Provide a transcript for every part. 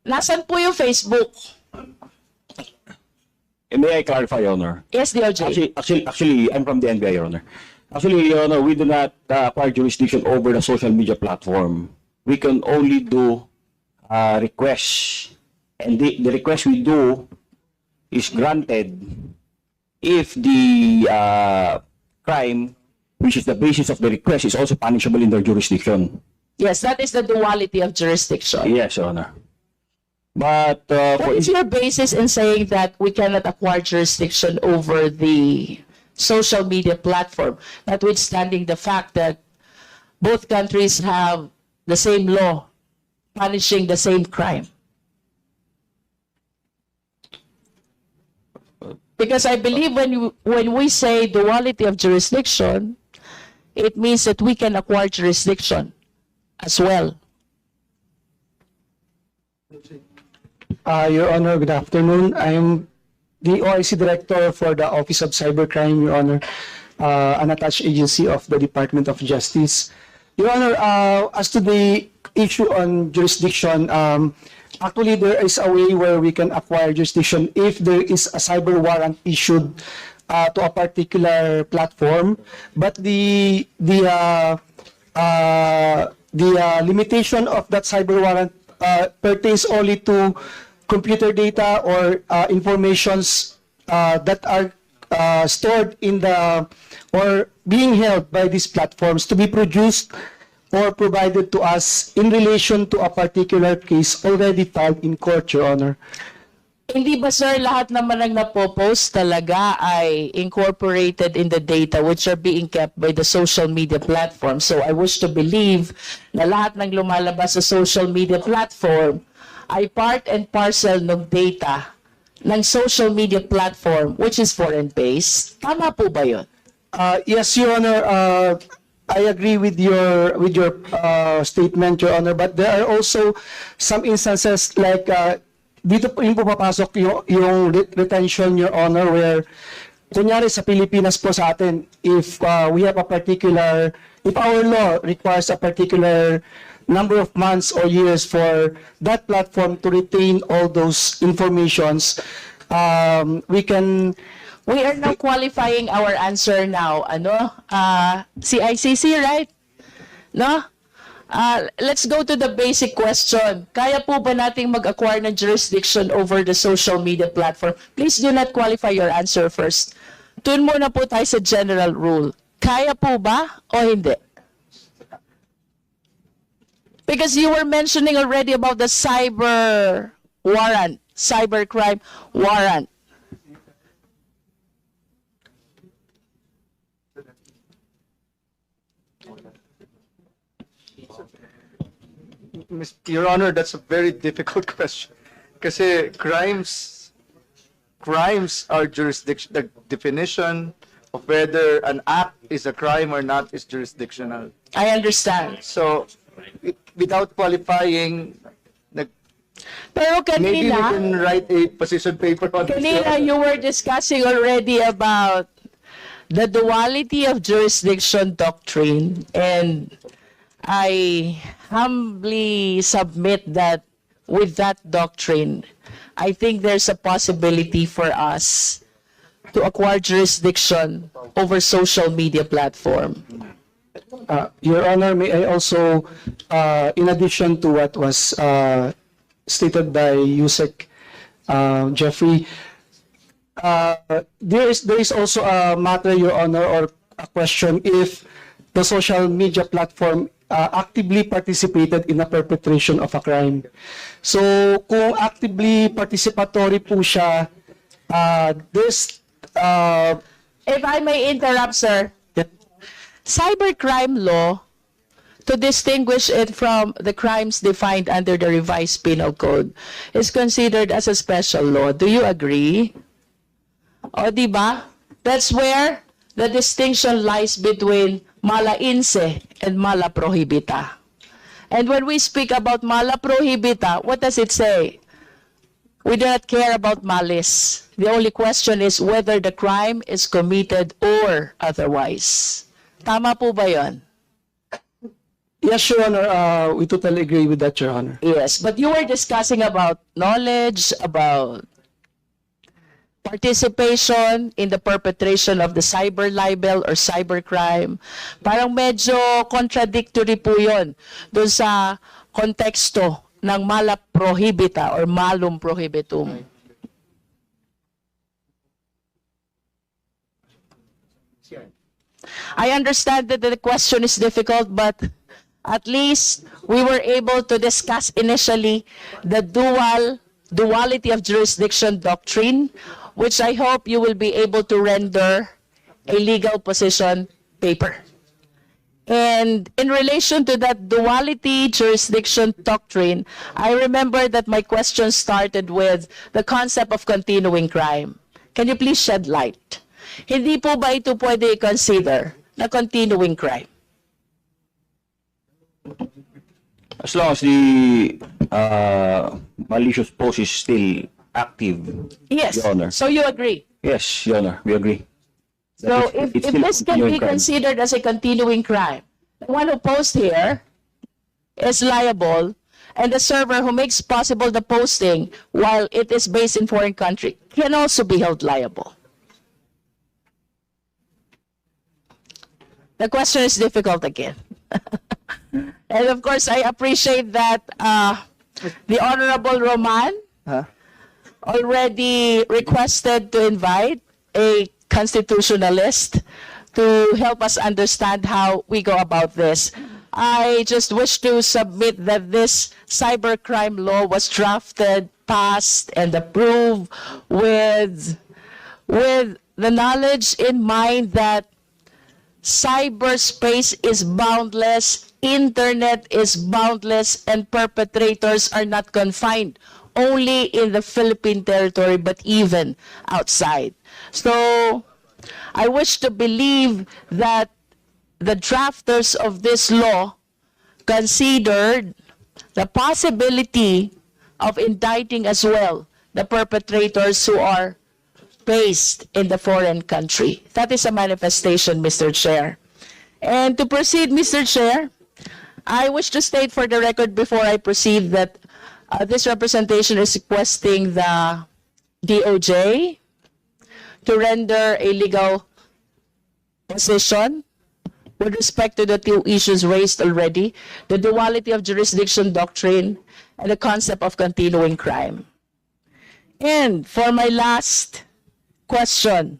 Nasaan po yung Facebook? May I clarify, Your Honor? Yes, DOJ. Actually, I'm from the NBI, Your Honor. Actually, Your Honor, we do not acquire jurisdiction over the social media platform. We can only do requests. And the request we do is granted if the crime, which is the basis of the request, is also punishable in their jurisdiction. Yes, that is the duality of jurisdiction. Yes, Your Honor. But What is your basis in saying that we cannot acquire jurisdiction over the social media platform, notwithstanding the fact that both countries have the same law punishing the same crime? Because I believe when we say duality of jurisdiction, it means that we can acquire jurisdiction as well. Your Honor, good afternoon. I am the OIC Director for the Office of Cybercrime, Your Honor, an attached agency of the Department of Justice. Your Honor, as to the issue on jurisdiction, actually there is a way where we can acquire jurisdiction if there is a cyber warrant issued to a particular platform, but the limitation of that cyber warrant pertains only to computer data or informations that are stored in the or being held by these platforms to be produced or provided to us in relation to a particular case already filed in court, Your Honor. Hindi ba, sir, lahat naman ng napopost talaga ay incorporated in the data which are being kept by the social media platform? So I wish to believe na lahat ng lumalabas sa social media platform ay part and parcel ng data ng social media platform which is foreign-based. Tama po ba yun? Yes, Your Honor. I agree with your statement, Your Honor. But there are also some instances like dito po yung pumapasok yung retention, Your Honor, where kunyari sa Pilipinas po sa atin, if we have a particular, if our law requires a particular number of months or years for that platform to retain all those informations, we can. We are now qualifying our answer now. CICC, right? No? Let's go to the basic question. Kaya po ba nating mag-acquire ng jurisdiction over the social media platform? Please do not qualify your answer first. Tun muna po tayo sa general rule. Kaya po ba o hindi? Because you were mentioning already about the cyber warrant, cybercrime warrant. Your Honor, that's a very difficult question. Kasi crimes are jurisdiction. The definition of whether an act is a crime or not is jurisdictional. I understand. So, without qualifying, Pero maybe we kanina, can write a position paper on this. kanina you were discussing already about the duality of jurisdiction doctrine, and I humbly submit that with that doctrine, I think there's a possibility for us to acquire jurisdiction over social media platform. Your Honor, may I also, in addition to what was stated by Yusek Jeffrey, there is also a matter, Your Honor, or a question if the social media platform actively participated in the perpetration of a crime. So, kung actively participatory po siya, there's... If I may interrupt, sir, cybercrime law, to distinguish it from the crimes defined under the revised penal code, is considered as a special law. Do you agree? O, di ba? That's where the distinction lies between mala inse and mala prohibita. And when we speak about mala prohibita, what does it say? We do not care about malice. The only question is whether the crime is committed or otherwise. Tama po ba yun? Yes, Your Honor, we totally agree with that, Your Honor. Yes, but you were discussing about knowledge, about participation in the perpetration of the cyber libel or cybercrime. Parang medyo contradictory po yun doon sa konteksto ng mala prohibita or malum prohibitum. I understand that the question is difficult, but at least we were able to discuss initially the duality of jurisdiction doctrine, which I hope you will be able to render a legal position paper. And in relation to that duality jurisdiction doctrine, I remember that my question started with the concept of continuing crime. Can you please shed light? Hindi po ba ito pwede i-consider na continuing crime? As long as the malicious post is still active, Yes. Your Honor. So you agree? Yes, Your Honor, we agree. So That if it's still this can continuing be crime. considered as a continuing crime, the one who posts here is liable, and the server who makes possible the posting while it is based in foreign country can also be held liable. The question is difficult again. And of course, I appreciate that the Honorable Roman already requested to invite a constitutionalist to help us understand how we go about this. I just wish to submit that this cybercrime law was drafted, passed, and approved with the knowledge in mind that cyberspace is boundless, internet is boundless, and perpetrators are not confined only in the Philippine territory, but even outside. So I wish to believe that the drafters of this law considered the possibility of indicting as well the perpetrators who are based in the foreign country. That is a manifestation, Mr. Chair. And to proceed, Mr. Chair, I wish to state for the record before I proceed that this representation is requesting the DOJ to render a legal position with respect to the two issues raised already, the duality of jurisdiction doctrine and the concept of continuing crime. And for my last question,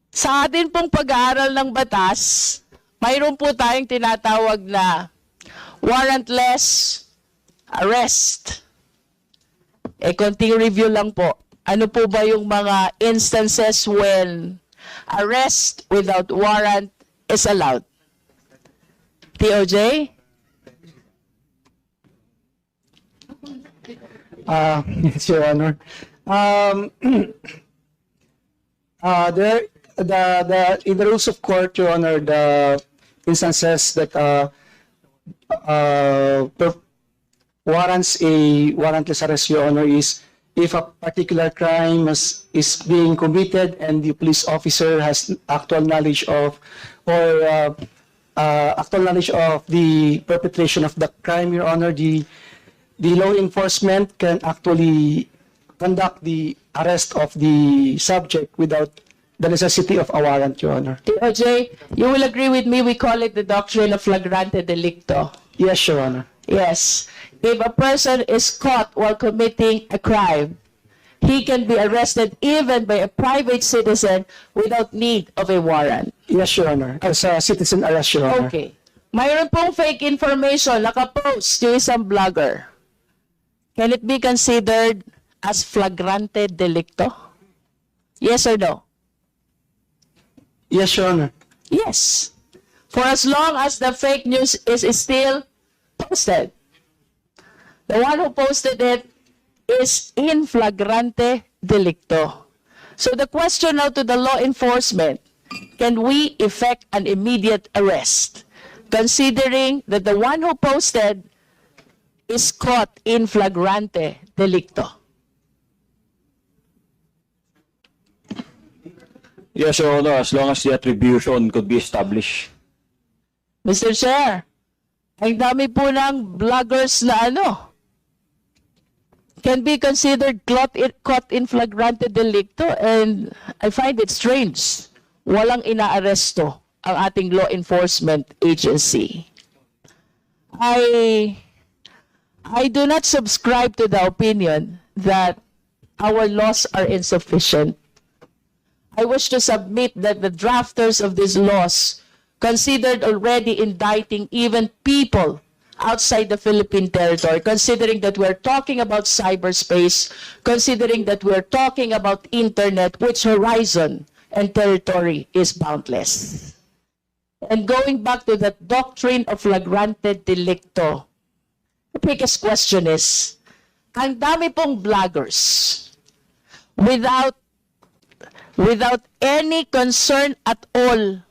sa atin pong pag-aaral ng batas, mayroon po tayong tinatawag na warrantless arrest. Konting review lang po. Ano po ba yung mga instances when arrest without warrant is allowed? TOJ? Yes, Your Honor. In the rules of court, Your Honor, the instances that warrants a warrantless arrest, Your Honor, is if a particular crime is being committed and the police officer has actual knowledge of or actual knowledge of the perpetration of the crime, Your Honor, the law enforcement can actually conduct the arrest of the subject without the necessity of a warrant, Your Honor. TOJ, you will agree with me, we call it the doctrine of flagrante delicto. Yes, Your Honor. Yes. If a person is caught while committing a crime, he can be arrested even by a private citizen without need of a warrant. Yes, Your Honor. As a citizen arrest, Your Honor. Okay. Mayroon pong fake information, nakapost yung isang blogger. Can it be considered as flagrante delicto? Yes or no? Yes, Your Honor. Yes. For as long as the fake news is still posted. The one who posted it is in flagrante delicto. So the question now to the law enforcement, can we effect an immediate arrest, considering that the one who posted is caught in flagrante delicto? Yes, Your Honor, as long as the attribution could be established. Mr. Chair, ang dami po ng vloggers na can be considered caught in flagrante delicto, and I find it strange. Walang inaaresto ang ating law enforcement agency. I do not subscribe to the opinion that our laws are insufficient. I wish to submit that the drafters of these laws considered already indicting even people outside the Philippine territory, considering that we're talking about cyberspace, considering that we're talking about internet, which horizon and territory is boundless. And going back to that doctrine of flagrante delicto, the biggest question is, ang dami pong vloggers without any concern at all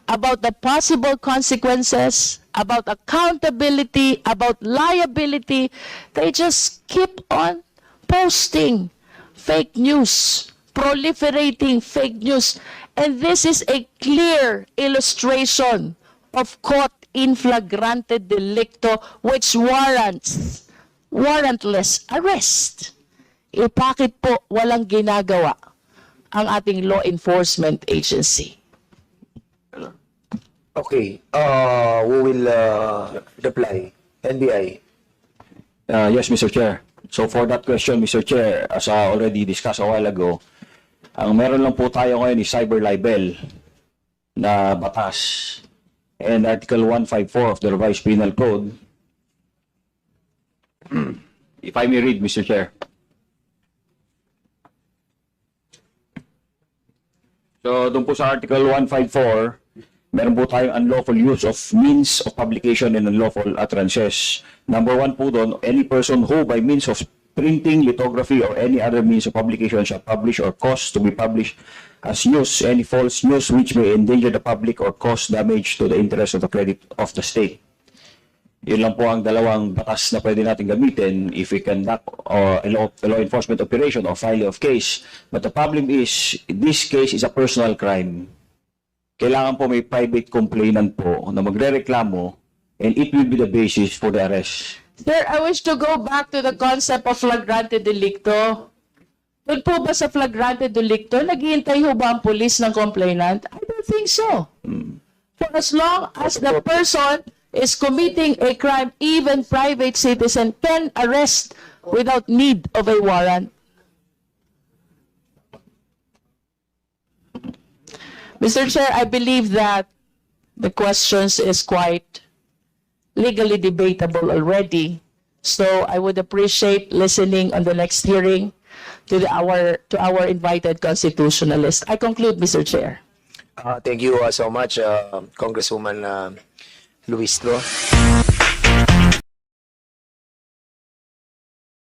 about the possible consequences, about accountability, about liability. They just keep on posting fake news, proliferating fake news. And this is a clear illustration of caught in flagrante delicto, which warrants warrantless arrest. Bakit po walang ginagawa ang ating law enforcement agency? Okay, we will reply. NBI. Yes, Mr. Chair. So for that question, Mr. Chair, as already discussed a while ago, ang meron lang po tayo ngayon is cyber libel na batas. And Article 154 of the Revised Penal Code, if I may read, Mr. Chair. So doon po sa Article 154, meron po tayong unlawful use of means of publication and unlawful utterances. Number 1 po doon, any person who by means of printing, lithography, or any other means of publication shall publish or cause to be published as news any false news which may endanger the public or cause damage to the interest of the credit of the state. Yun lang po ang dalawang batas na pwede natin gamitin if we conduct a law enforcement operation or file of case. But the problem is, this case is a personal crime. Kailangan po may private complainant po na magrereklamo, and it will be the basis for the arrest. Sir, I wish to go back to the concept of flagrante delicto. Doon po ba sa flagrante delicto, naghihintay ho ba ang police ng complainant? I don't think so. For as long as the person is committing a crime, even private citizen can arrest without need of a warrant. Mr. Chair, I believe that the questions is quite legally debatable already. So I would appreciate listening on the next hearing to our invited constitutionalist. I conclude, Mr. Chair. Thank you so much, Congresswoman Luistro.